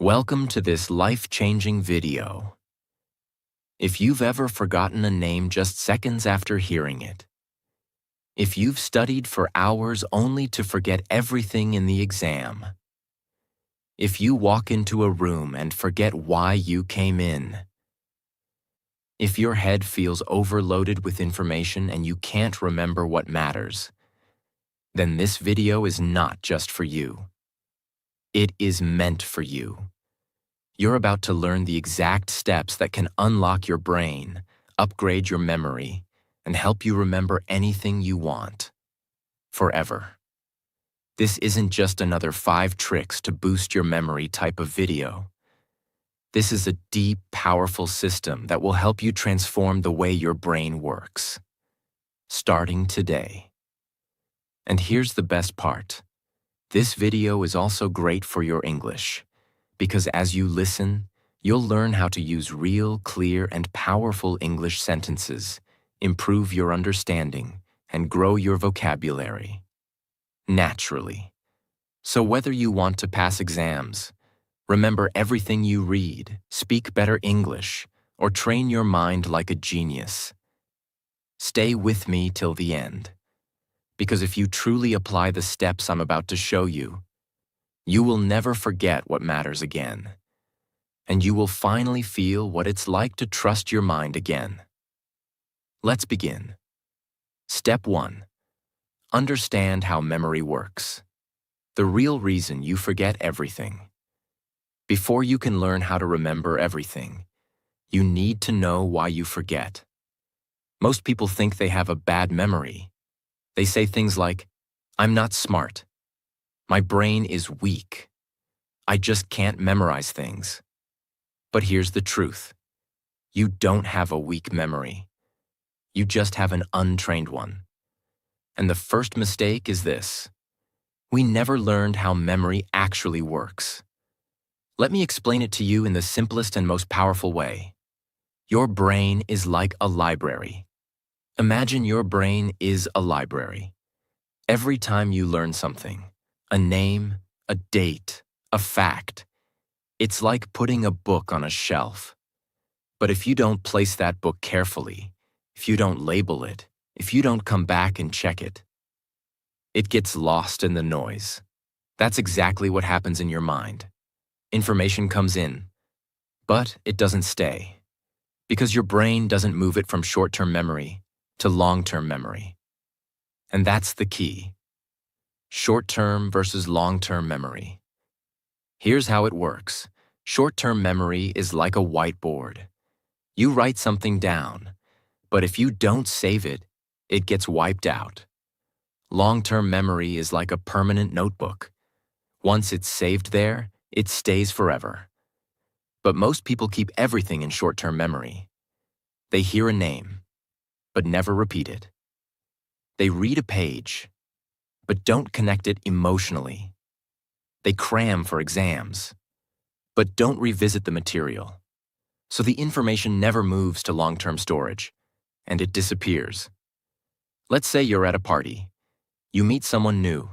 Welcome to this life-changing video. If you've ever forgotten a name just seconds after hearing it, if you've studied for hours only to forget everything in the exam, if you walk into a room and forget why you came in, if your head feels overloaded with information and you can't remember what matters, then this video is not just for you. It is meant for you. You're about to learn the exact steps that can unlock your brain, upgrade your memory, and help you remember anything you want, forever. This isn't just another 5 tricks to boost your memory type of video. This is a deep, powerful system that will help you transform the way your brain works, starting today. And here's the best part. This video is also great for your English, because as you listen, you'll learn how to use real, clear, and powerful English sentences, improve your understanding, and grow your vocabulary naturally. So whether you want to pass exams, remember everything you read, speak better English, or train your mind like a genius, stay with me till the end. Because if you truly apply the steps I'm about to show you, you will never forget what matters again, and you will finally feel what it's like to trust your mind again. Let's begin. Step 1. Understand how memory works. The real reason you forget everything. Before you can learn how to remember everything, you need to know why you forget. Most people think they have a bad memory. They say things like, "I'm not smart. My brain is weak. I just can't memorize things." But here's the truth. You don't have a weak memory. You just have an untrained one. And the first mistake is this. We never learned how memory actually works. Let me explain it to you in the simplest and most powerful way. Your brain is like a library. Imagine your brain is a library. Every time you learn something, a name, a date, a fact, it's like putting a book on a shelf. But if you don't place that book carefully, if you don't label it, if you don't come back and check it, it gets lost in the noise. That's exactly what happens in your mind. Information comes in, but it doesn't stay, because your brain doesn't move it from short-term memory to long-term memory. And that's the key. Short-term versus long-term memory. Here's how it works. Short-term memory is like a whiteboard. You write something down, but if you don't save it, it gets wiped out. Long-term memory is like a permanent notebook. Once it's saved there, it stays forever. But most people keep everything in short-term memory. They hear a name, but never repeat it. They read a page, but don't connect it emotionally. They cram for exams, but don't revisit the material. So the information never moves to long-term storage, and it disappears. Let's say you're at a party. You meet someone new.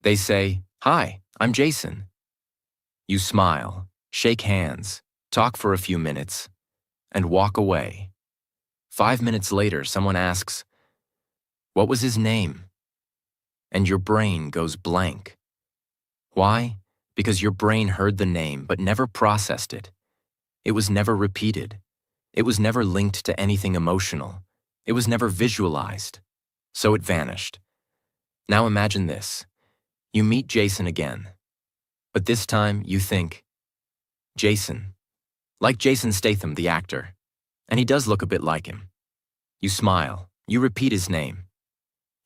They say, "Hi, I'm Jason." You smile, shake hands, talk for a few minutes, and walk away. 5 minutes later, someone asks, "What was his name?" And your brain goes blank. Why? Because your brain heard the name but never processed it. It was never repeated. It was never linked to anything emotional. It was never visualized. So it vanished. Now imagine this. You meet Jason again. But this time you think, Jason. Like Jason Statham, the actor. And he does look a bit like him. You smile. You repeat his name.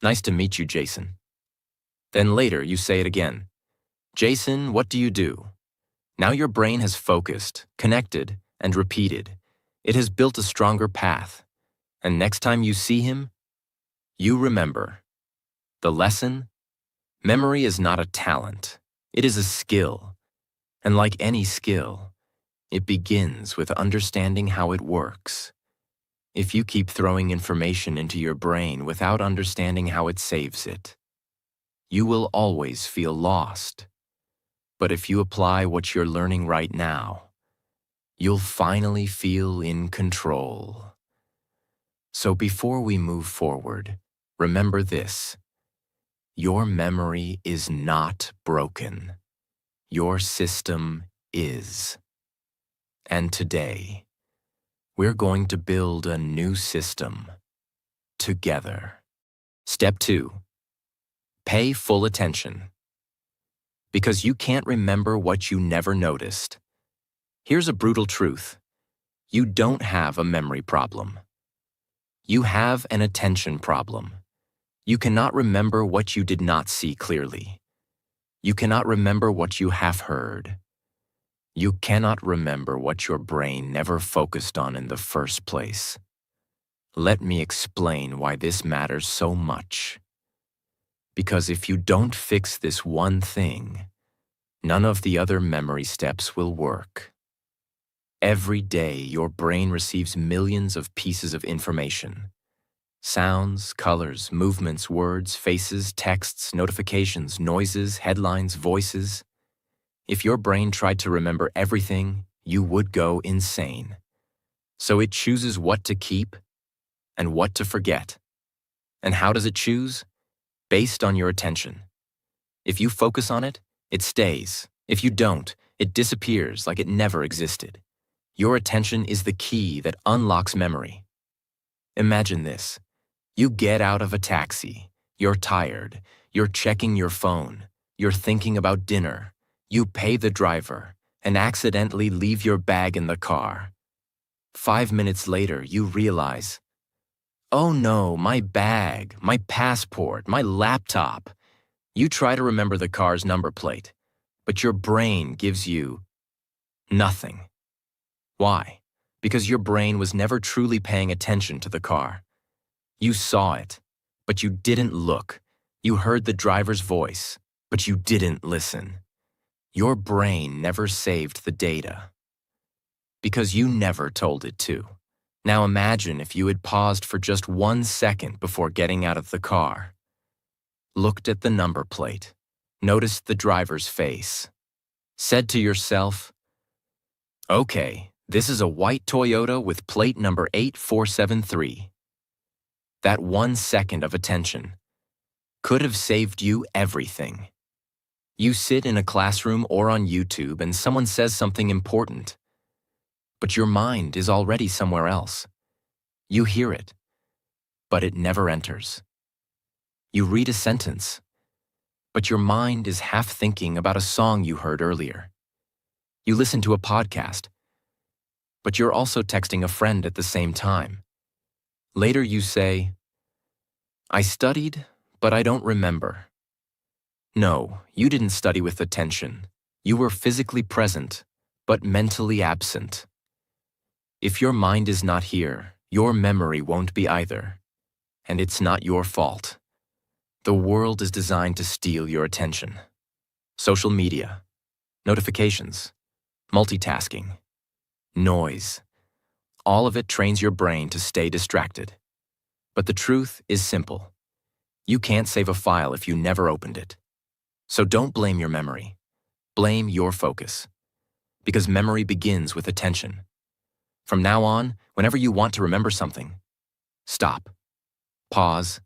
"Nice to meet you, Jason." Then later you say it again. "Jason, what do you do?" Now your brain has focused, connected, and repeated. It has built a stronger path. And next time you see him, you remember. The lesson? Memory is not a talent. It is a skill. And like any skill, it begins with understanding how it works. If you keep throwing information into your brain without understanding how it saves it, you will always feel lost. But if you apply what you're learning right now, you'll finally feel in control. So before we move forward, remember this. Your memory is not broken. Your system is. And today, we're going to build a new system together. Step 2. Pay full attention. Because you can't remember what you never noticed. Here's a brutal truth. You don't have a memory problem. You have an attention problem. You cannot remember what you did not see clearly. You cannot remember what you have heard. You cannot remember what your brain never focused on in the first place. Let me explain why this matters so much. Because if you don't fix this one thing, none of the other memory steps will work. Every day, your brain receives millions of pieces of information. Sounds, colors, movements, words, faces, texts, notifications, noises, headlines, voices. If your brain tried to remember everything, you would go insane. So it chooses what to keep and what to forget. And how does it choose? Based on your attention. If you focus on it, it stays. If you don't, it disappears like it never existed. Your attention is the key that unlocks memory. Imagine this. You get out of a taxi. You're tired. You're checking your phone. You're thinking about dinner. You pay the driver and accidentally leave your bag in the car. 5 minutes later, you realize, oh no, my bag, my passport, my laptop. You try to remember the car's number plate, but your brain gives you nothing. Why? Because your brain was never truly paying attention to the car. You saw it, but you didn't look. You heard the driver's voice, but you didn't listen. Your brain never saved the data because you never told it to. Now imagine if you had paused for just 1 second before getting out of the car, looked at the number plate, noticed the driver's face, said to yourself, okay, this is a white Toyota with plate number 8473. That 1 second of attention could have saved you everything. You sit in a classroom or on YouTube and someone says something important, but your mind is already somewhere else. You hear it, but it never enters. You read a sentence, but your mind is half thinking about a song you heard earlier. You listen to a podcast, but you're also texting a friend at the same time. Later you say, I studied, but I don't remember. No, you didn't study with attention. You were physically present, but mentally absent. If your mind is not here, your memory won't be either. And it's not your fault. The world is designed to steal your attention. Social media, notifications, multitasking, noise. All of it trains your brain to stay distracted. But the truth is simple. You can't save a file if you never opened it. So don't blame your memory. Blame your focus. Because memory begins with attention. From now on, whenever you want to remember something, stop, pause,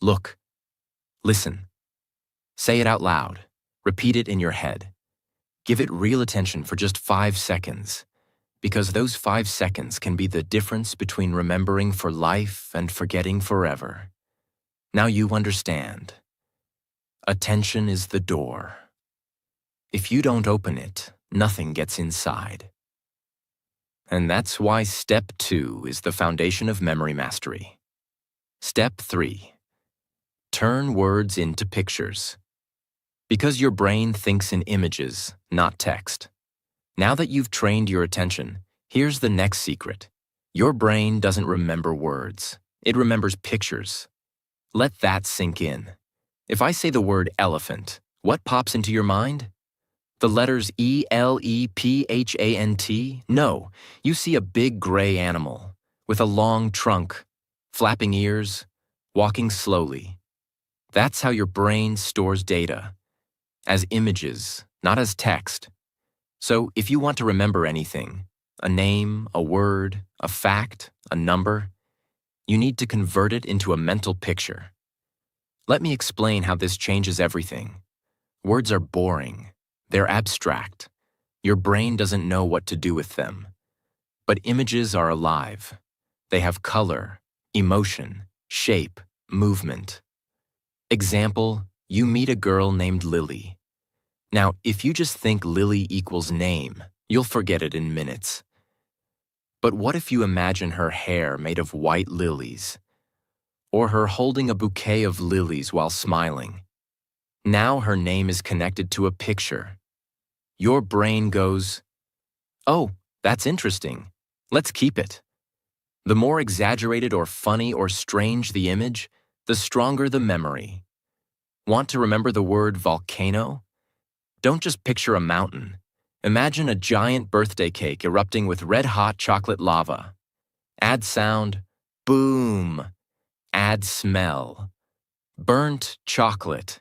look, listen. Say it out loud. Repeat it in your head. Give it real attention for just 5 seconds, because those 5 seconds can be the difference between remembering for life and forgetting forever. Now you understand. Attention is the door. If you don't open it, nothing gets inside. And that's why Step 2 is the foundation of memory mastery. Step 3. Turn words into pictures. Because your brain thinks in images, not text. Now that you've trained your attention, here's the next secret. Your brain doesn't remember words. It remembers pictures. Let that sink in. If I say the word elephant, what pops into your mind? The letters E-L-E-P-H-A-N-T? No, you see a big gray animal with a long trunk, flapping ears, walking slowly. That's how your brain stores data, as images, not as text. So if you want to remember anything, a name, a word, a fact, a number, you need to convert it into a mental picture. Let me explain how this changes everything. Words are boring. They're abstract. Your brain doesn't know what to do with them. But images are alive. They have color, emotion, shape, movement. Example, you meet a girl named Lily. Now, if you just think Lily equals name, you'll forget it in minutes. But what if you imagine her hair made of white lilies? Or her holding a bouquet of lilies while smiling? Now her name is connected to a picture. Your brain goes, "Oh, that's interesting. Let's keep it." The more exaggerated or funny or strange the image, the stronger the memory. Want to remember the word volcano? Don't just picture a mountain. Imagine a giant birthday cake erupting with red-hot chocolate lava. Add sound, boom. Add smell, burnt chocolate.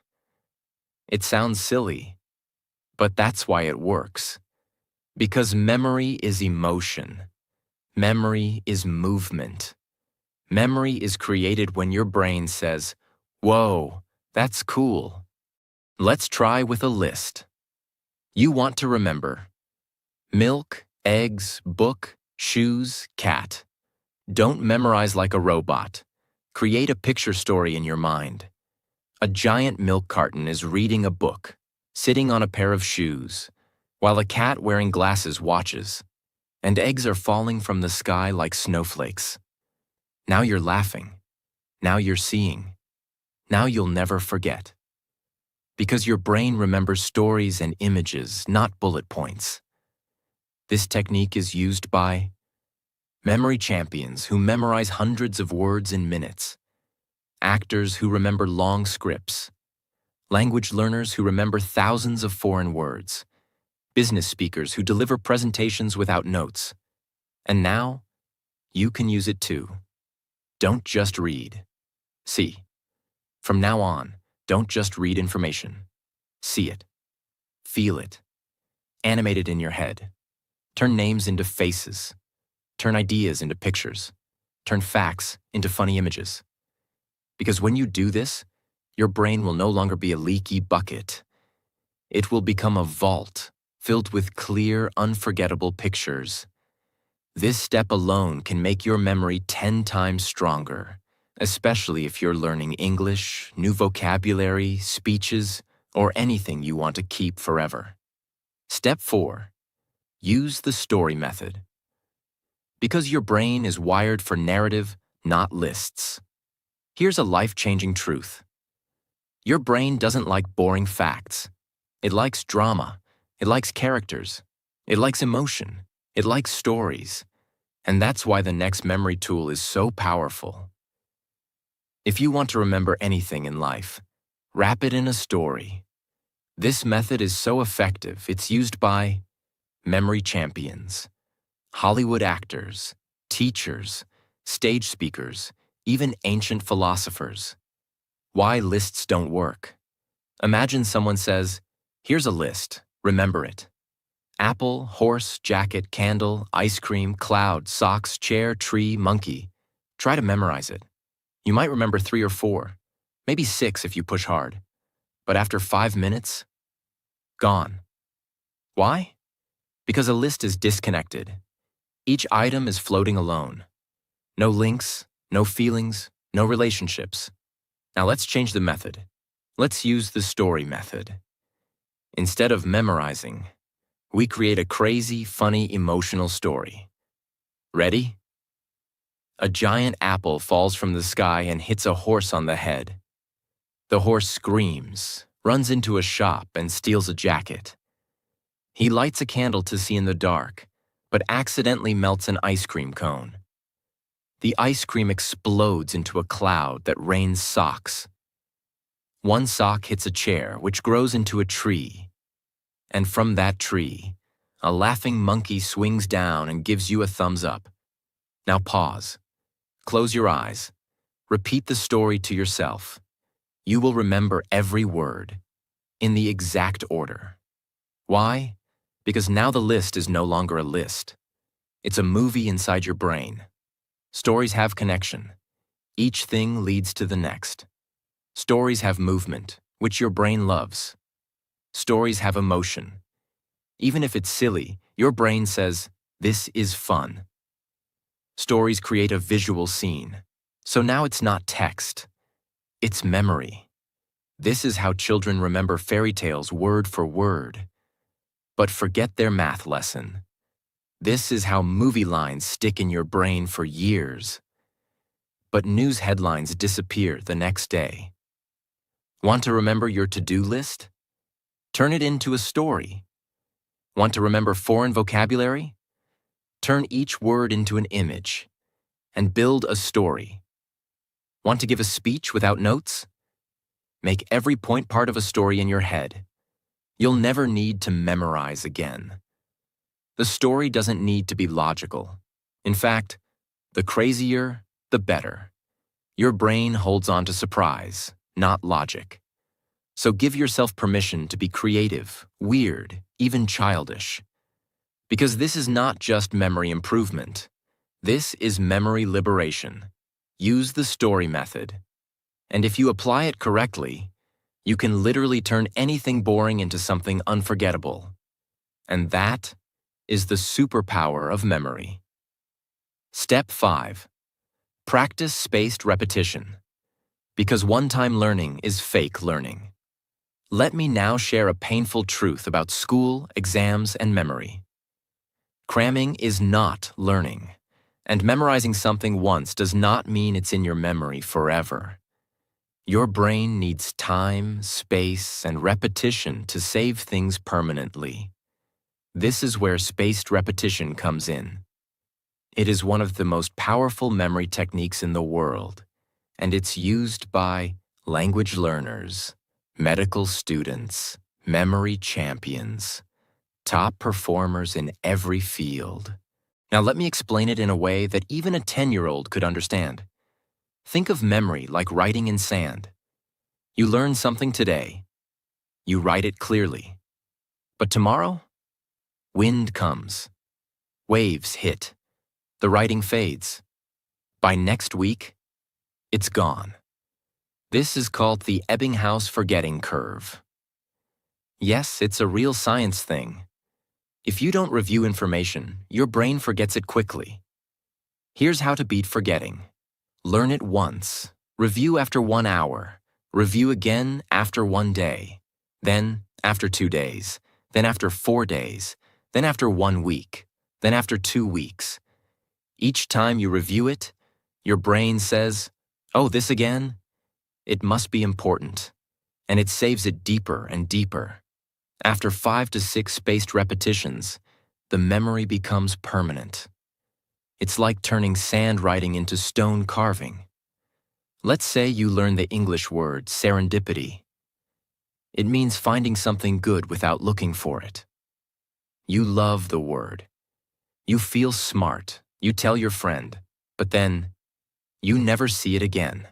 It sounds silly, but that's why it works. Because memory is emotion. Memory is movement. Memory is created when your brain says, "Whoa, that's cool." Let's try with a list. You want to remember milk, eggs, book, shoes, cat. Don't memorize like a robot. Create a picture story in your mind. A giant milk carton is reading a book, sitting on a pair of shoes, while a cat wearing glasses watches, and eggs are falling from the sky like snowflakes. Now you're laughing. Now you're seeing. Now you'll never forget. Because your brain remembers stories and images, not bullet points. This technique is used by memory champions who memorize hundreds of words in minutes, actors who remember long scripts, language learners who remember thousands of foreign words, business speakers who deliver presentations without notes. And now, you can use it too. Don't just read. See. From now on, don't just read information. See it. Feel it. Animate it in your head. Turn names into faces. Turn ideas into pictures. Turn facts into funny images. Because when you do this, your brain will no longer be a leaky bucket. It will become a vault filled with clear, unforgettable pictures. This step alone can make your memory 10 times stronger, especially if you're learning English, new vocabulary, speeches, or anything you want to keep forever. Step 4. Use the story method. Because your brain is wired for narrative, not lists. Here's a life-changing truth. Your brain doesn't like boring facts. It likes drama. It likes characters. It likes emotion. It likes stories. And that's why the next memory tool is so powerful. If you want to remember anything in life, wrap it in a story. This method is so effective, it's used by memory champions, Hollywood actors, teachers, stage speakers, even ancient philosophers. Why lists don't work. Imagine someone says, "Here's a list, remember it. Apple, horse, jacket, candle, ice cream, cloud, socks, chair, tree, monkey." Try to memorize it. You might remember 3 or 4, maybe 6 if you push hard. But after 5 minutes, gone. Why? Because a list is disconnected. Each item is floating alone. No links, no feelings, no relationships. Now let's change the method. Let's use the story method. Instead of memorizing, we create a crazy, funny, emotional story. Ready? A giant apple falls from the sky and hits a horse on the head. The horse screams, runs into a shop, and steals a jacket. He lights a candle to see in the dark, but accidentally melts an ice cream cone. The ice cream explodes into a cloud that rains socks. One sock hits a chair, which grows into a tree. And from that tree, a laughing monkey swings down and gives you a thumbs up. Now pause. Close your eyes. Repeat the story to yourself. You will remember every word, in the exact order. Why? Because now the list is no longer a list. It's a movie inside your brain. Stories have connection. Each thing leads to the next. Stories have movement, which your brain loves. Stories have emotion. Even if it's silly, your brain says, "This is fun." Stories create a visual scene. So now it's not text. It's memory. This is how children remember fairy tales word for word. But forget their math lesson. This is how movie lines stick in your brain for years. But news headlines disappear the next day. Want to remember your to-do list? Turn it into a story. Want to remember foreign vocabulary? Turn each word into an image and build a story. Want to give a speech without notes? Make every point part of a story in your head. You'll never need to memorize again. The story doesn't need to be logical. In fact, the crazier, the better. Your brain holds on to surprise, not logic. So give yourself permission to be creative, weird, even childish. Because this is not just memory improvement. This is memory liberation. Use the story method. And if you apply it correctly, you can literally turn anything boring into something unforgettable. And that is the superpower of memory. Step 5. Practice spaced repetition. Because one-time learning is fake learning. Let me now share a painful truth about school, exams, and memory. Cramming is not learning, and memorizing something once does not mean it's in your memory forever. Your brain needs time, space, and repetition to save things permanently. This is where spaced repetition comes in. It is one of the most powerful memory techniques in the world, and it's used by language learners, medical students, memory champions, top performers in every field. Now let me explain it in a way that even a 10-year-old could understand. Think of memory like writing in sand. You learn something today. You write it clearly. But tomorrow, wind comes. Waves hit. The writing fades. By next week, it's gone. This is called the Ebbinghaus forgetting curve. Yes, it's a real science thing. If you don't review information, your brain forgets it quickly. Here's how to beat forgetting. Learn it once. Review after 1 hour. Review again after 1 day. Then after 2 days. Then after 4 days. Then after 1 week. Then after 2 weeks. Each time you review it, your brain says, "Oh, this again? It must be important." And it saves it deeper and deeper. After 5 to 6 spaced repetitions, the memory becomes permanent. It's like turning sand writing into stone carving. Let's say you learn the English word serendipity. It means finding something good without looking for it. You love the word. You feel smart. You tell your friend, but then you never see it again.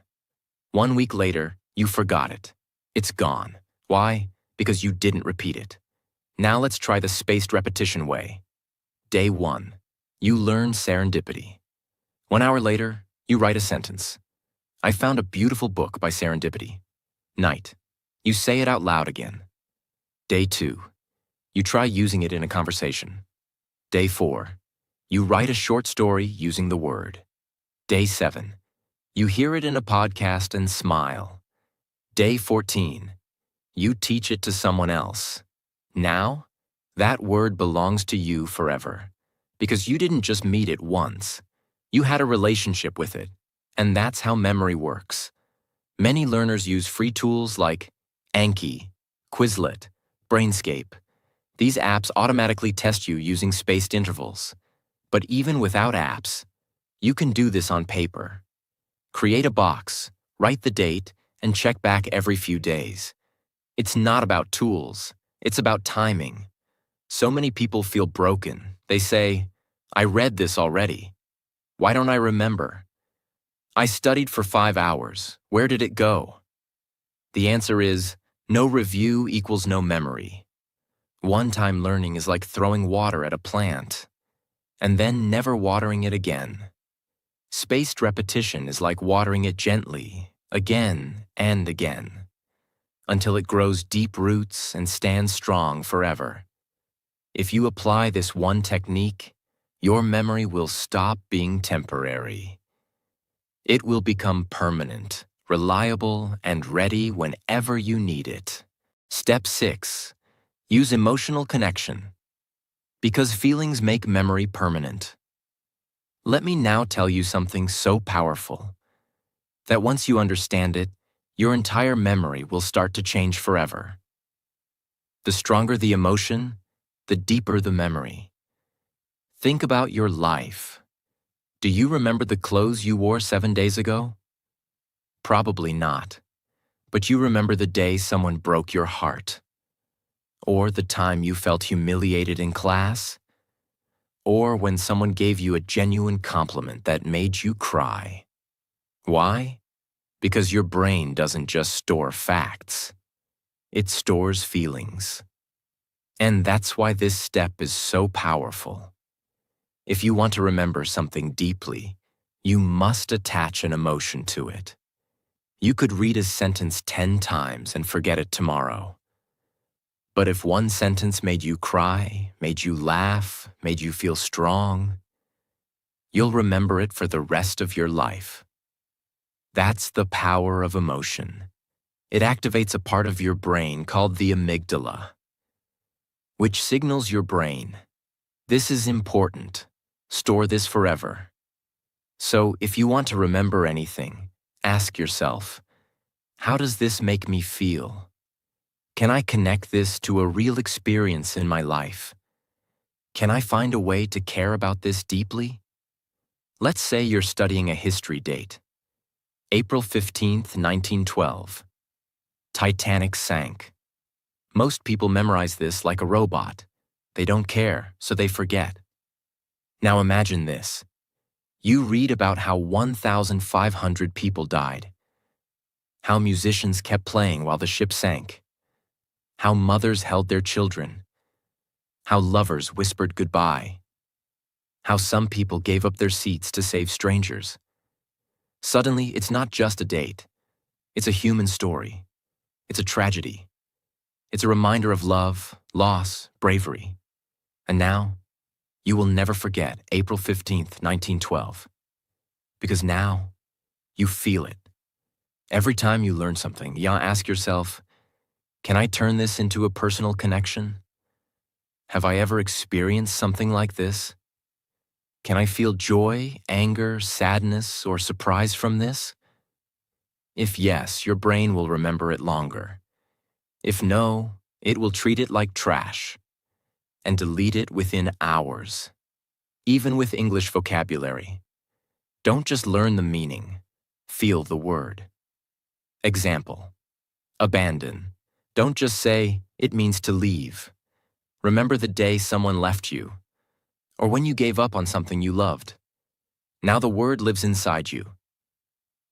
1 week later, you forgot it. It's gone. Why? Because you didn't repeat it. Now let's try the spaced repetition way. Day 1. You learn serendipity. 1 hour later, you write a sentence. I found a beautiful book by serendipity. Night. You say it out loud again. Day 2. You try using it in a conversation. Day 4. You write a short story using the word. Day 7. You hear it in a podcast and smile. Day 14. You teach it to someone else. Now, that word belongs to you forever. Because you didn't just meet it once. You had a relationship with it. And that's how memory works. Many learners use free tools like Anki, Quizlet, Brainscape. These apps automatically test you using spaced intervals. But even without apps, you can do this on paper. Create a box, write the date, and check back every few days. It's not about tools, it's about timing. So many people feel broken. They say, I read this already. Why don't I remember? I studied for 5 hours. Where did it go? The answer is, no review equals no memory. One-time learning is like throwing water at a plant, and then never watering it again. Spaced repetition is like watering it gently, again and again, until it grows deep roots and stands strong forever. If you apply this one technique, your memory will stop being temporary. It will become permanent, reliable, and ready whenever you need it. Step 6. Use emotional connection. Because feelings make memory permanent. Let me now tell you something so powerful that once you understand it, your entire memory will start to change forever. The stronger the emotion, the deeper the memory. Think about your life. Do you remember the clothes you wore 7 days ago? Probably not. But you remember the day someone broke your heart. Or the time you felt humiliated in class. Or when someone gave you a genuine compliment that made you cry. Why? Because your brain doesn't just store facts. It stores feelings. And that's why this step is so powerful. If you want to remember something deeply, you must attach an emotion to it. You could read a sentence 10 times and forget it tomorrow. But if one sentence made you cry, made you laugh, made you feel strong, you'll remember it for the rest of your life. That's the power of emotion. It activates a part of your brain called the amygdala, which signals your brain, this is important, store this forever. So if you want to remember anything, ask yourself, how does this make me feel? Can I connect this to a real experience in my life? Can I find a way to care about this deeply? Let's say you're studying a history date. April 15th, 1912. Titanic sank. Most people memorize this like a robot. They don't care, so they forget. Now imagine this. You read about how 1,500 people died, how musicians kept playing while the ship sank, how mothers held their children, how lovers whispered goodbye, how some people gave up their seats to save strangers. Suddenly, it's not just a date. It's a human story. It's a tragedy. It's a reminder of love, loss, bravery. And now, you will never forget April 15th, 1912. Because now, you feel it. Every time you learn something, you ask yourself, can I turn this into a personal connection? Have I ever experienced something like this? Can I feel joy, anger, sadness, or surprise from this? If yes, your brain will remember it longer. If no, it will treat it like trash and delete it within hours. Even with English vocabulary. Don't just learn the meaning, feel the word. Example, abandon. Don't just say, it means to leave. Remember the day someone left you, or when you gave up on something you loved. Now the word lives inside you.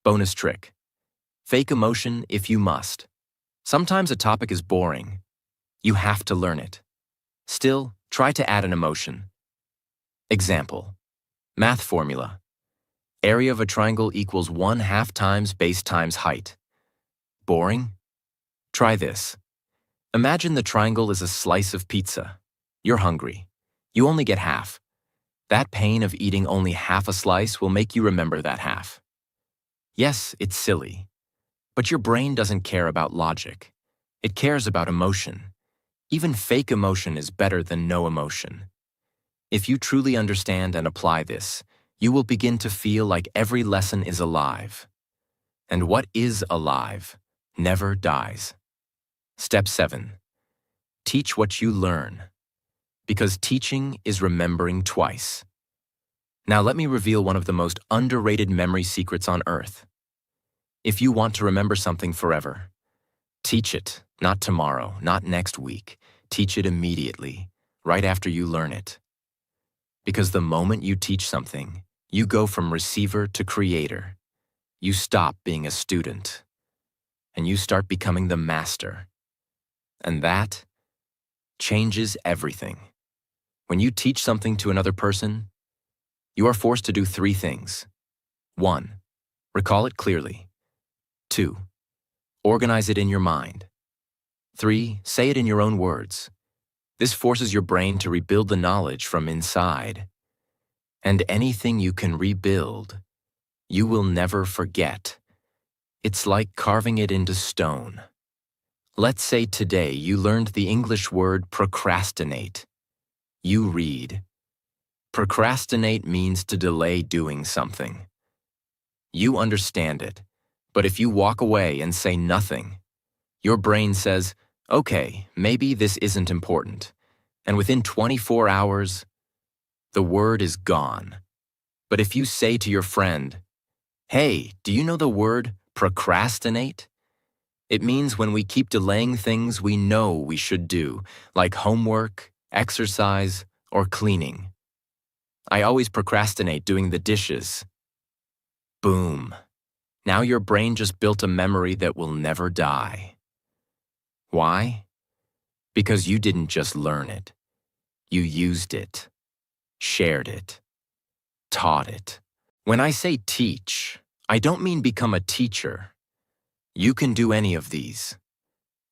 Bonus trick. Fake emotion if you must. Sometimes a topic is boring. You have to learn it. Still, try to add an emotion. Example, math formula. Area of a triangle equals 1/2 times base times height. Boring? Try this. Imagine the triangle is a slice of pizza. You're hungry. You only get half. That pain of eating only half a slice will make you remember that half. Yes, it's silly. But your brain doesn't care about logic. It cares about emotion. Even fake emotion is better than no emotion. If you truly understand and apply this, you will begin to feel like every lesson is alive. And what is alive never dies. Step 7. Teach what you learn. Because teaching is remembering twice. Now let me reveal one of the most underrated memory secrets on earth. If you want to remember something forever, teach it, not tomorrow, not next week. Teach it immediately, right after you learn it. Because the moment you teach something, you go from receiver to creator. You stop being a student, and you start becoming the master. And that changes everything. When you teach something to another person, you are forced to do 3 things. 1. Recall it clearly. 2. Organize it in your mind. 3. Say it in your own words. This forces your brain to rebuild the knowledge from inside. And anything you can rebuild, you will never forget. It's like carving it into stone. Let's say today you learned the English word procrastinate. You read. Procrastinate means to delay doing something. You understand it, but if you walk away and say nothing, your brain says, okay, maybe this isn't important. And within 24 hours, the word is gone. But if you say to your friend, hey, do you know the word procrastinate? It means when we keep delaying things we know we should do, like homework, exercise, or cleaning. I always procrastinate doing the dishes. Boom. Now your brain just built a memory that will never die. Why? Because you didn't just learn it. You used it, shared it, taught it. When I say teach, I don't mean become a teacher. You can do any of these.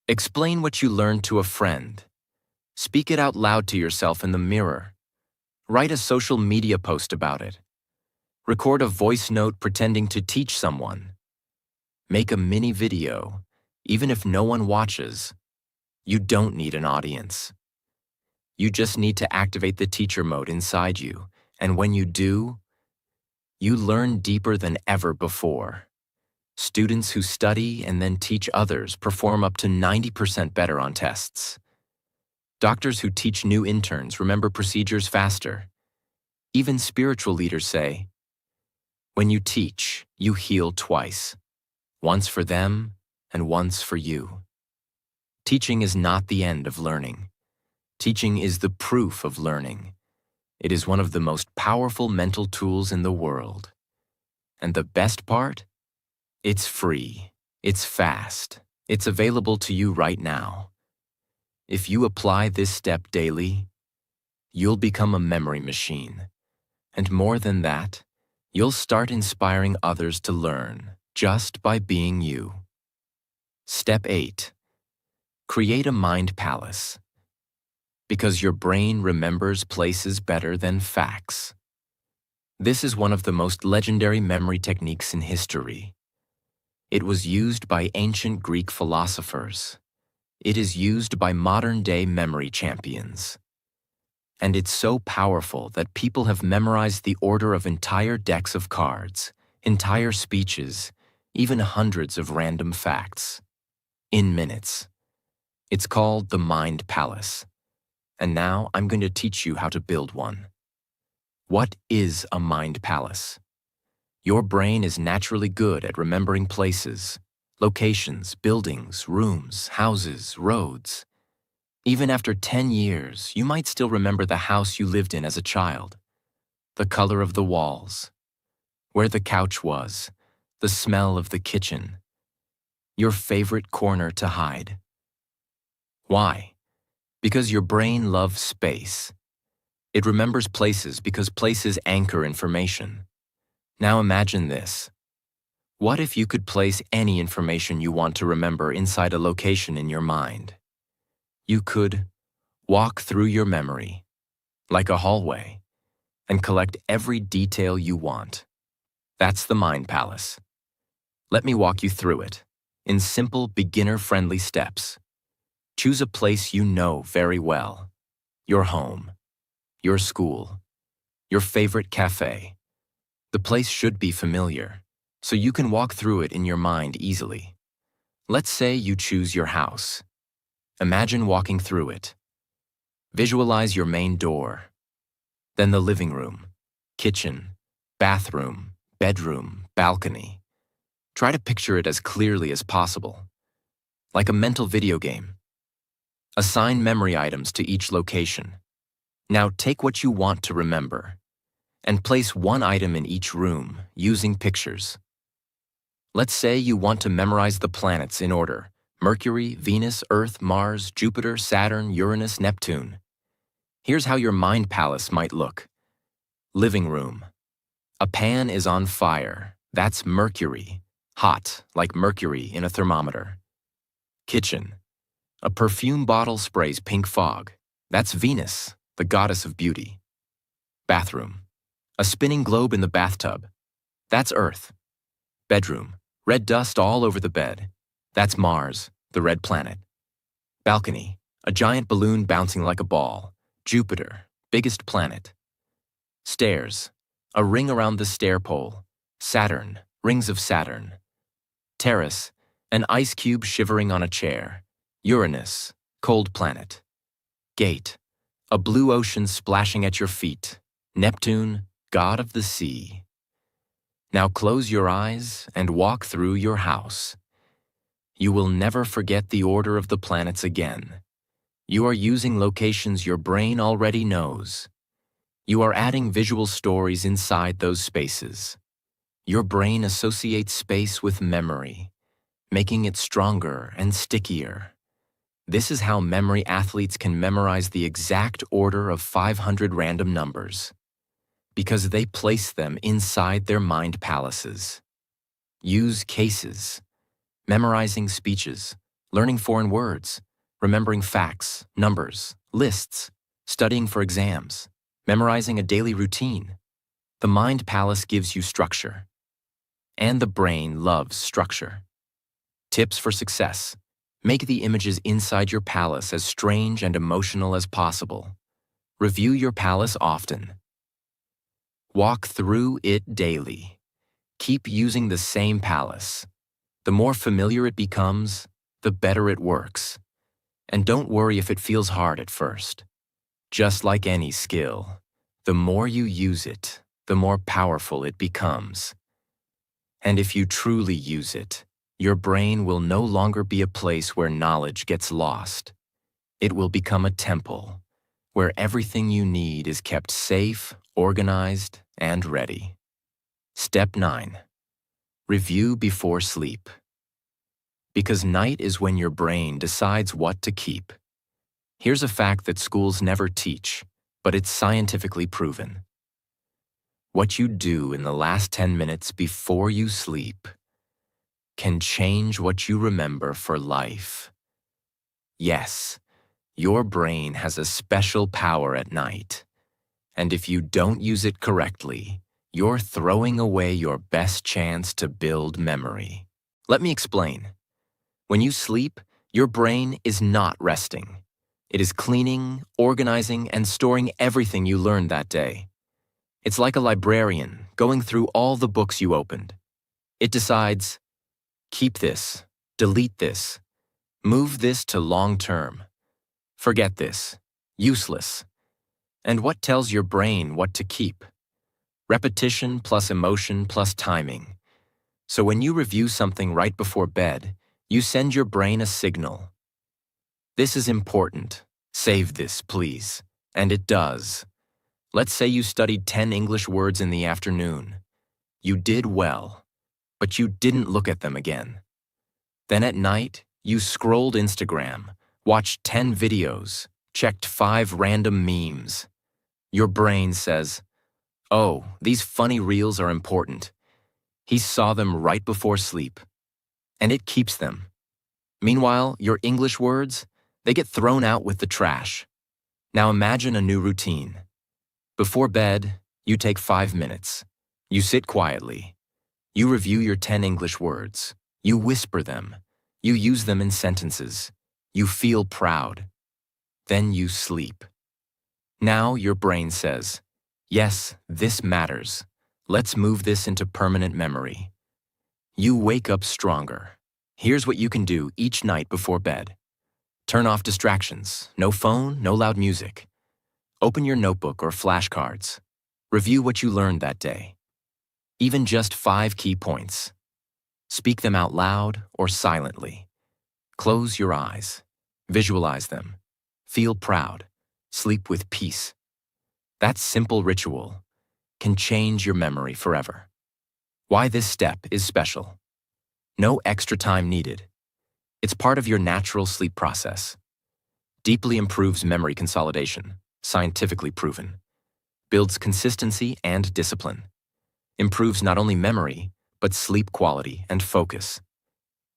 Explain what you learned to a friend. Speak it out loud to yourself in the mirror. Write a social media post about it. Record a voice note pretending to teach someone. Make a mini video, even if no one watches. You don't need an audience. You just need to activate the teacher mode inside you, and when you do, you learn deeper than ever before. Students who study and then teach others perform up to 90% better on tests. Doctors who teach new interns remember procedures faster. Even spiritual leaders say, when you teach, you heal twice, once for them and once for you. Teaching is not the end of learning. Teaching is the proof of learning. It is one of the most powerful mental tools in the world. And the best part? It's free. It's fast. It's available to you right now. If you apply this step daily, you'll become a memory machine. And more than that, you'll start inspiring others to learn just by being you. Step 8. Create a mind palace. Because your brain remembers places better than facts. This is one of the most legendary memory techniques in history. It was used by ancient Greek philosophers. It is used by modern-day memory champions. And it's so powerful that people have memorized the order of entire decks of cards, entire speeches, even hundreds of random facts. In minutes. It's called the Mind Palace. And now I'm going to teach you how to build one. What is a mind palace? Your brain is naturally good at remembering places, locations, buildings, rooms, houses, roads. Even after 10 years, you might still remember the house you lived in as a child, the color of the walls, where the couch was, the smell of the kitchen, your favorite corner to hide. Why? Because your brain loves space. It remembers places because places anchor information. Now imagine this. What if you could place any information you want to remember inside a location in your mind? You could walk through your memory, like a hallway, and collect every detail you want. That's the Mind Palace. Let me walk you through it, in simple, beginner-friendly steps. Choose a place you know very well. Your home, your school, your favorite cafe. The place should be familiar, so you can walk through it in your mind easily. Let's say you choose your house. Imagine walking through it. Visualize your main door, then the living room, kitchen, bathroom, bedroom, balcony. Try to picture it as clearly as possible, like a mental video game. Assign memory items to each location. Now take what you want to remember and place one item in each room using pictures. Let's say you want to memorize the planets in order, Mercury, Venus, Earth, Mars, Jupiter, Saturn, Uranus, Neptune. Here's how your mind palace might look. Living room. A pan is on fire. That's Mercury. Hot, like mercury in a thermometer. Kitchen. A perfume bottle sprays pink fog. That's Venus, the goddess of beauty. Bathroom. A spinning globe in the bathtub. That's Earth. Bedroom. Red dust all over the bed. That's Mars, the red planet. Balcony. A giant balloon bouncing like a ball. Jupiter, biggest planet. Stairs. A ring around the stair pole. Saturn, rings of Saturn. Terrace. An ice cube shivering on a chair. Uranus, cold planet. Gate. A blue ocean splashing at your feet. Neptune, god of the sea. Now close your eyes and walk through your house. You will never forget the order of the planets again. You are using locations your brain already knows. You are adding visual stories inside those spaces. Your brain associates space with memory, making it stronger and stickier. This is how memory athletes can memorize the exact order of 500 random numbers, because they place them inside their mind palaces. Use cases, memorizing speeches, learning foreign words, remembering facts, numbers, lists, studying for exams, memorizing a daily routine. The mind palace gives you structure, and the brain loves structure. Tips for success. Make the images inside your palace as strange and emotional as possible. Review your palace often. Walk through it daily. Keep using the same palace. The more familiar it becomes, the better it works. And don't worry if it feels hard at first. Just like any skill, the more you use it, the more powerful it becomes. And if you truly use it, your brain will no longer be a place where knowledge gets lost. It will become a temple, where everything you need is kept safe, organized, and ready. Step 9. Review before sleep. Because night is when your brain decides what to keep. Here's a fact that schools never teach, but it's scientifically proven. What you do in the last 10 minutes before you sleep can change what you remember for life. Yes, your brain has a special power at night, and if you don't use it correctly, you're throwing away your best chance to build memory. Let me explain. When you sleep, your brain is not resting. It is cleaning, organizing, and storing everything you learned that day. It's like a librarian going through all the books you opened. It decides, keep this, delete this, move this to long term, forget this, useless. And what tells your brain what to keep? Repetition plus emotion plus timing. So when you review something right before bed, you send your brain a signal. This is important. Save this, please. And it does. Let's say you studied 10 English words in the afternoon. You did well, but you didn't look at them again. Then at night, you scrolled Instagram, watched 10 videos, checked 5 random memes. Your brain says, oh, these funny reels are important. He saw them right before sleep. And it keeps them. Meanwhile, your English words, they get thrown out with the trash. Now imagine a new routine. Before bed, you take 5 minutes. You sit quietly. You review your 10 English words. You whisper them. You use them in sentences. You feel proud. Then you sleep. Now your brain says, yes, this matters. Let's move this into permanent memory. You wake up stronger. Here's what you can do each night before bed. Turn off distractions. No phone, no loud music. Open your notebook or flashcards. Review what you learned that day. Even just 5 key points. Speak them out loud or silently. Close your eyes. Visualize them. Feel proud. Sleep with peace. That simple ritual can change your memory forever. Why this step is special. No extra time needed. It's part of your natural sleep process. Deeply improves memory consolidation, scientifically proven. Builds consistency and discipline. Improves not only memory, but sleep quality and focus.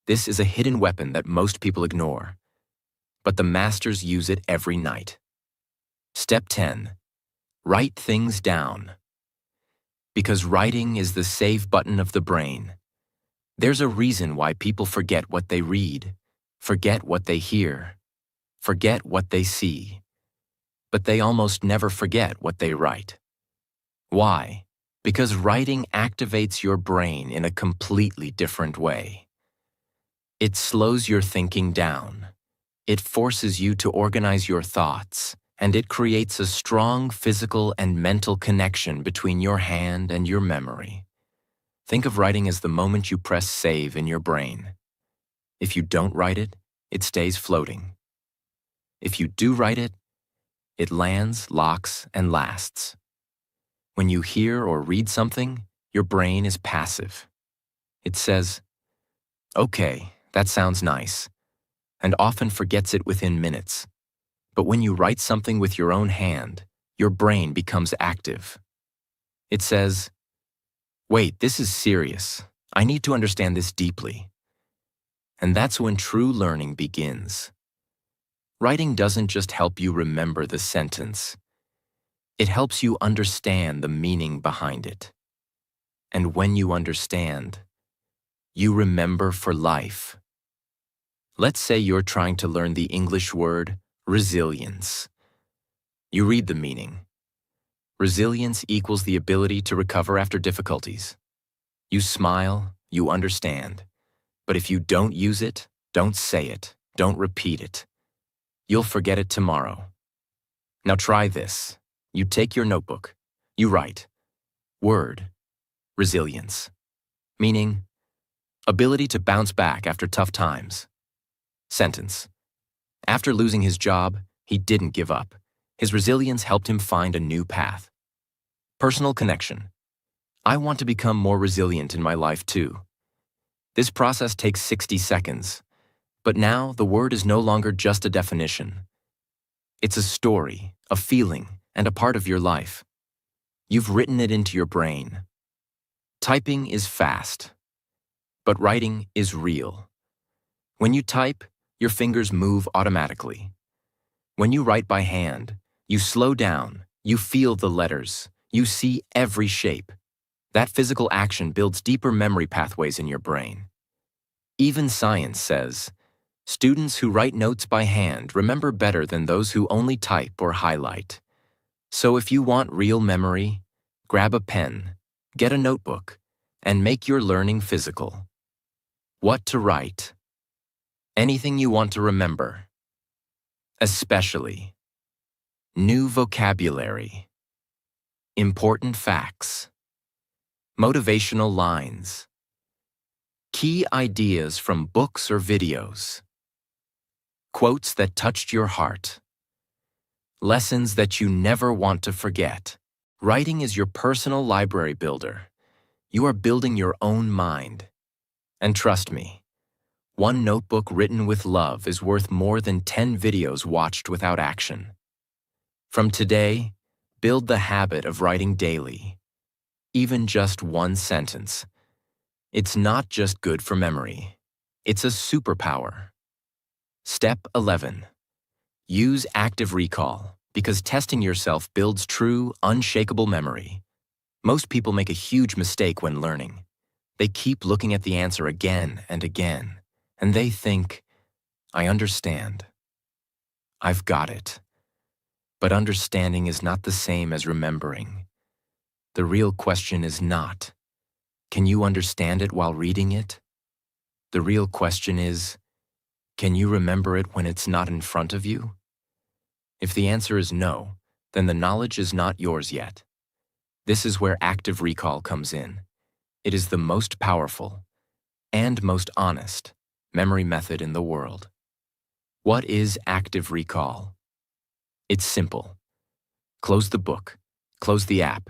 This is a hidden weapon that most people ignore, but the masters use it every night. Step 10. Write things down. Because writing is the save button of the brain. There's a reason why people forget what they read, forget what they hear, forget what they see, but they almost never forget what they write. Why? Because writing activates your brain in a completely different way. It slows your thinking down. It forces you to organize your thoughts, and it creates a strong physical and mental connection between your hand and your memory. Think of writing as the moment you press save in your brain. If you don't write it, it stays floating. If you do write it, it lands, locks, and lasts. When you hear or read something, your brain is passive. It says, "Okay, that sounds nice," and often forgets it within minutes. But when you write something with your own hand, your brain becomes active. It says, "Wait, this is serious. I need to understand this deeply." And that's when true learning begins. Writing doesn't just help you remember the sentence. It helps you understand the meaning behind it. And when you understand, you remember for life. Let's say you're trying to learn the English word resilience. You read the meaning. Resilience equals the ability to recover after difficulties. You smile, you understand. But if you don't use it, don't say it, don't repeat it, you'll forget it tomorrow. Now try this. You take your notebook. You write, word, resilience, meaning ability to bounce back after tough times. Sentence. After losing his job, he didn't give up. His resilience helped him find a new path. Personal connection. I want to become more resilient in my life too. This process takes 60 seconds, but now the word is no longer just a definition. It's a story, a feeling, and a part of your life. You've written it into your brain. Typing is fast, but writing is real. When you type, your fingers move automatically. When you write by hand, you slow down, you feel the letters, you see every shape. That physical action builds deeper memory pathways in your brain. Even science says, students who write notes by hand remember better than those who only type or highlight. So if you want real memory, grab a pen, get a notebook, and make your learning physical. What to write? Anything you want to remember. Especially new vocabulary, important facts, motivational lines, key ideas from books or videos, quotes that touched your heart, lessons that you never want to forget. Writing is your personal library builder. You are building your own mind. And trust me, one notebook written with love is worth more than 10 videos watched without action. From today, build the habit of writing daily, even just one sentence. It's not just good for memory. It's a superpower. Step 11. Use active recall, because testing yourself builds true, unshakable memory. Most people make a huge mistake when learning. They keep looking at the answer again and again, and they think, I understand. I've got it. But understanding is not the same as remembering. The real question is not, can you understand it while reading it? The real question is, can you remember it when it's not in front of you? If the answer is no, then the knowledge is not yours yet. This is where active recall comes in. It is the most powerful and most honest memory method in the world. What is active recall? It's simple. Close the book, close the app,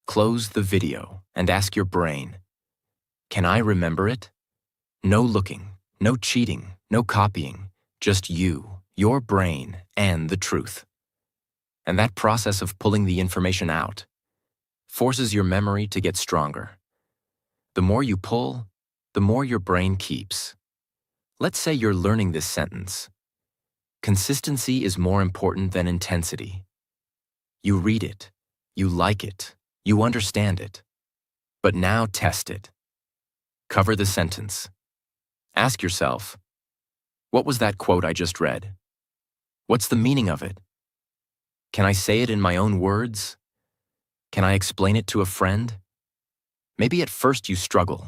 close the video, and ask your brain, can I remember it? No looking, no cheating, No copying, just you, your brain, and the truth. And that process of pulling the information out forces your memory to get stronger. The more you pull, the more your brain keeps. Let's say you're learning this sentence. Consistency is more important than intensity. You read it, you like it, you understand it. But now test it. Cover the sentence. Ask yourself, what was that quote I just read? What's the meaning of it? Can I say it in my own words? Can I explain it to a friend? Maybe at first you struggle.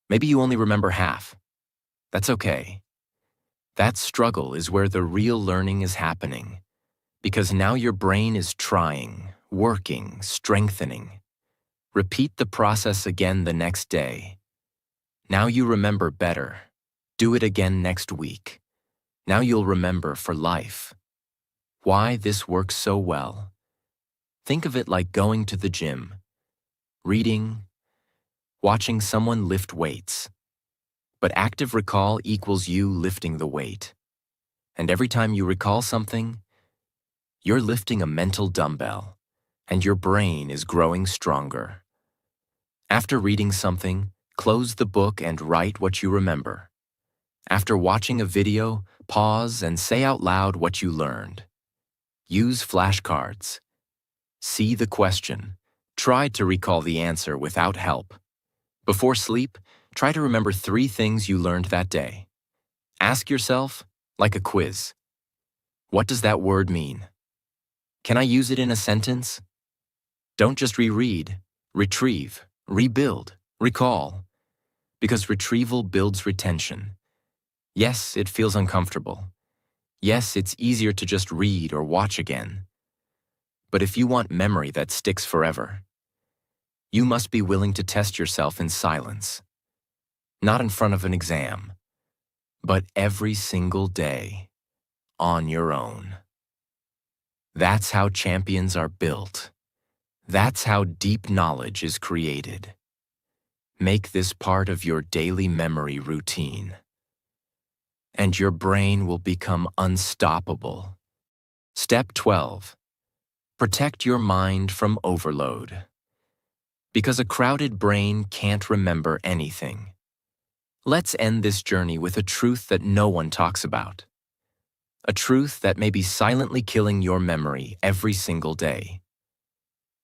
Maybe you only remember half. That's okay. That struggle is where the real learning is happening, because now your brain is trying, working, strengthening. Repeat the process again the next day. Now you remember better. Do it again next week. Now you'll remember for life. Why this works so well? Think of it like going to the gym, reading, watching someone lift weights. But active recall equals you lifting the weight. And every time you recall something, you're lifting a mental dumbbell, and your brain is growing stronger. After reading something, close the book and write what you remember. After watching a video, pause and say out loud what you learned. Use flashcards. See the question. Try to recall the answer without help. Before sleep, try to remember 3 things you learned that day. Ask yourself, like a quiz, what does that word mean? Can I use it in a sentence? Don't just reread, retrieve, rebuild, recall, because retrieval builds retention. Yes, it feels uncomfortable. Yes, it's easier to just read or watch again. But if you want memory that sticks forever, you must be willing to test yourself in silence. Not in front of an exam, but every single day, on your own. That's how champions are built. That's how deep knowledge is created. Make this part of your daily memory routine, and your brain will become unstoppable. Step 12. Protect your mind from overload. Because a crowded brain can't remember anything. Let's end this journey with a truth that no one talks about. A truth that may be silently killing your memory every single day.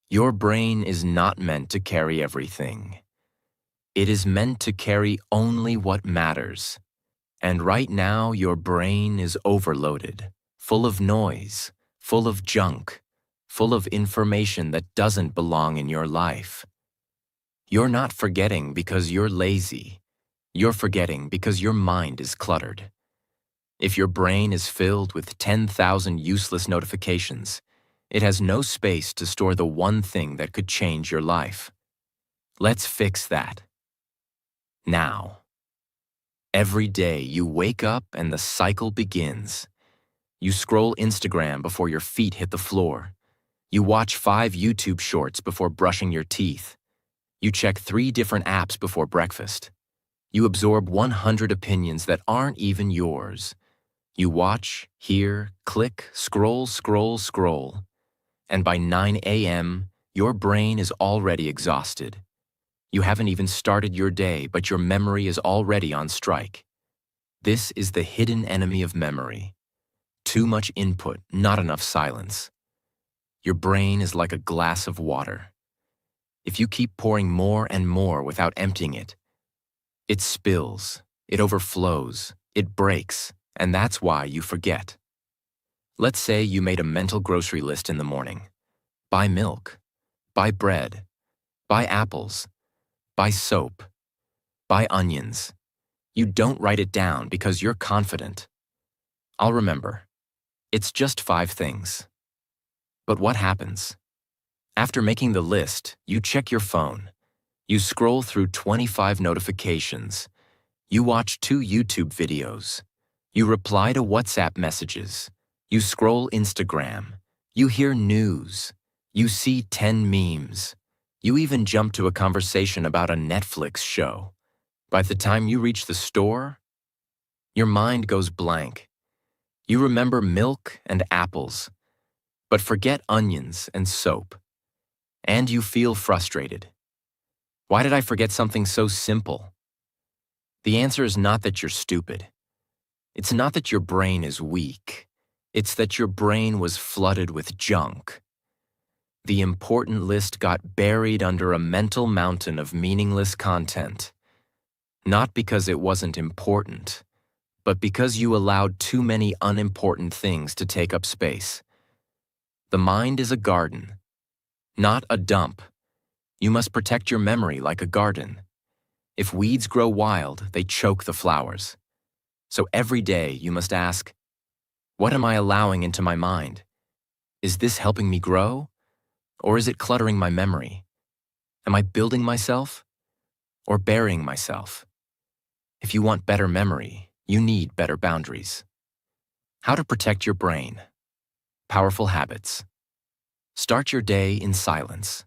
Your brain is not meant to carry everything. It is meant to carry only what matters. And right now, your brain is overloaded, full of noise, full of junk, full of information that doesn't belong in your life. You're not forgetting because you're lazy. You're forgetting because your mind is cluttered. If your brain is filled with 10,000 useless notifications, it has no space to store the one thing that could change your life. Let's fix that. Now. Every day you wake up and the cycle begins. You scroll Instagram before your feet hit the floor. You watch 5 YouTube shorts before brushing your teeth. You check 3 different apps before breakfast. You absorb 100 opinions that aren't even yours. You watch, hear, click, scroll, scroll, scroll. And by 9 a.m., your brain is already exhausted. You haven't even started your day, but your memory is already on strike. This is the hidden enemy of memory. Too much input, not enough silence. Your brain is like a glass of water. If you keep pouring more and more without emptying it, it spills, it overflows, it breaks, and that's why you forget. Let's say you made a mental grocery list in the morning. Buy milk, buy bread, buy apples, buy soap, buy onions. You don't write it down because you're confident. I'll remember. It's just 5 things. But what happens? After making the list, you check your phone. You scroll through 25 notifications. You watch 2 YouTube videos. You reply to WhatsApp messages. You scroll Instagram. You hear news. You see 10 memes. You even jump to a conversation about a Netflix show. By the time you reach the store, Your mind goes blank. You remember milk and apples, but forget onions and soap. And you feel frustrated. Why did I forget something so simple? The answer is not that you're stupid. It's not that your brain is weak. It's that your brain was flooded with junk. The important list got buried under a mental mountain of meaningless content. Not because it wasn't important, but because you allowed too many unimportant things to take up space. The mind is a garden, not a dump. You must protect your memory like a garden. If weeds grow wild, they choke the flowers. So every day you must ask, what am I allowing into my mind? Is this helping me grow? Or is it cluttering my memory? Am I building myself or burying myself? If you want better memory, you need better boundaries. How to protect your brain. Powerful habits. Start your day in silence.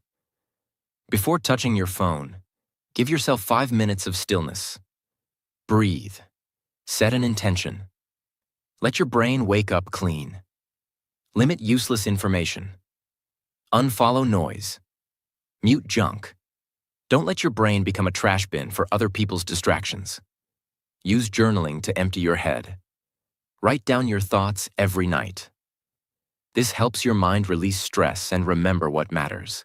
Before touching your phone, give yourself 5 minutes of stillness. Breathe. Set an intention. Let your brain wake up clean. Limit useless information. Unfollow noise. Mute junk. Don't let your brain become a trash bin for other people's distractions. Use journaling to empty your head. Write down your thoughts every night. This helps your mind release stress and remember what matters.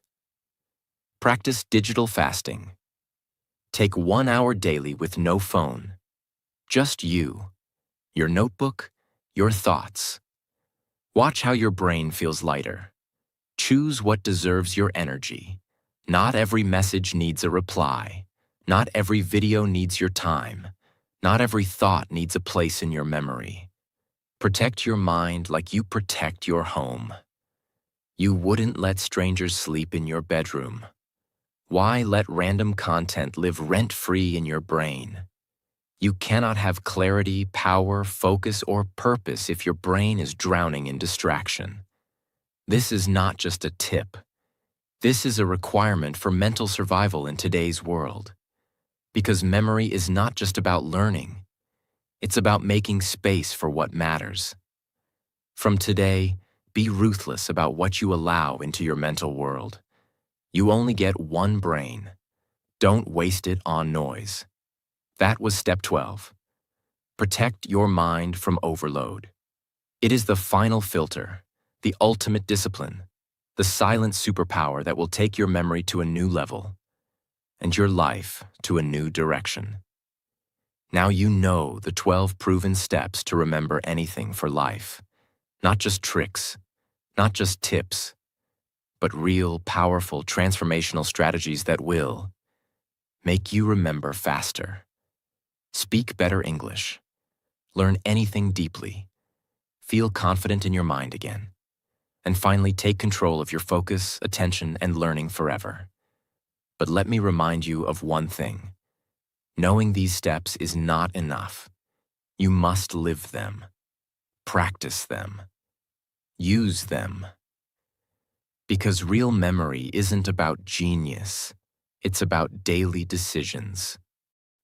Practice digital fasting. Take 1 hour daily with no phone. Just you, your notebook, your thoughts. Watch how your brain feels lighter. Choose what deserves your energy. Not every message needs a reply. Not every video needs your time. Not every thought needs a place in your memory. Protect your mind like you protect your home. You wouldn't let strangers sleep in your bedroom. Why let random content live rent-free in your brain? You cannot have clarity, power, focus, or purpose if your brain is drowning in distraction. This is not just a tip. This is a requirement for mental survival in today's world. Because memory is not just about learning. It's about making space for what matters. From today, be ruthless about what you allow into your mental world. You only get one brain. Don't waste it on noise. That was step 12. Protect your mind from overload. It is the final filter, the ultimate discipline, the silent superpower that will take your memory to a new level and your life to a new direction. Now you know the 12 proven steps to remember anything for life. Not just tricks, not just tips, but real, powerful, transformational strategies that will make you remember faster, speak better English, learn anything deeply, feel confident in your mind again, and finally take control of your focus, attention, and learning forever. But let me remind you of one thing. Knowing these steps is not enough. You must live them, practice them, use them. Because real memory isn't about genius, it's about daily decisions.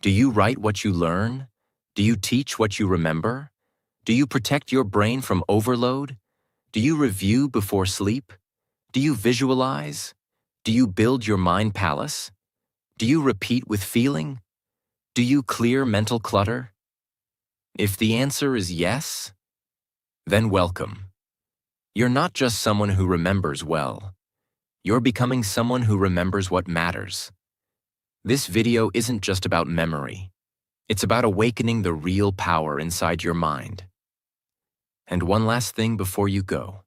Do you write what you learn? Do you teach what you remember? Do you protect your brain from overload? Do you review before sleep? Do you visualize? Do you build your mind palace? Do you repeat with feeling? Do you clear mental clutter? If the answer is yes, then welcome. You're not just someone who remembers well. You're becoming someone who remembers what matters. This video isn't just about memory. It's about awakening the real power inside your mind. And one last thing before you go.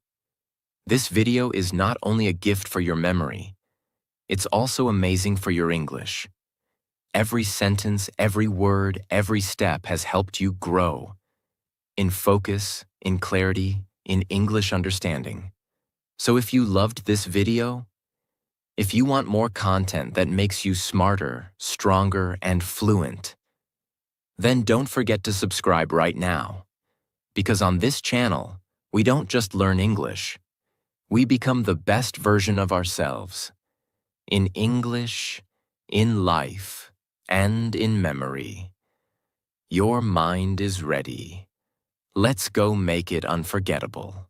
This video is not only a gift for your memory, it's also amazing for your English. Every sentence, every word, every step has helped you grow. In focus, in clarity, in English understanding. So if you loved this video, if you want more content that makes you smarter, stronger, and fluent, then don't forget to subscribe right now. Because on this channel, we don't just learn English. We become the best version of ourselves. In English, in life, and in memory. Your mind is ready. Let's go make it unforgettable.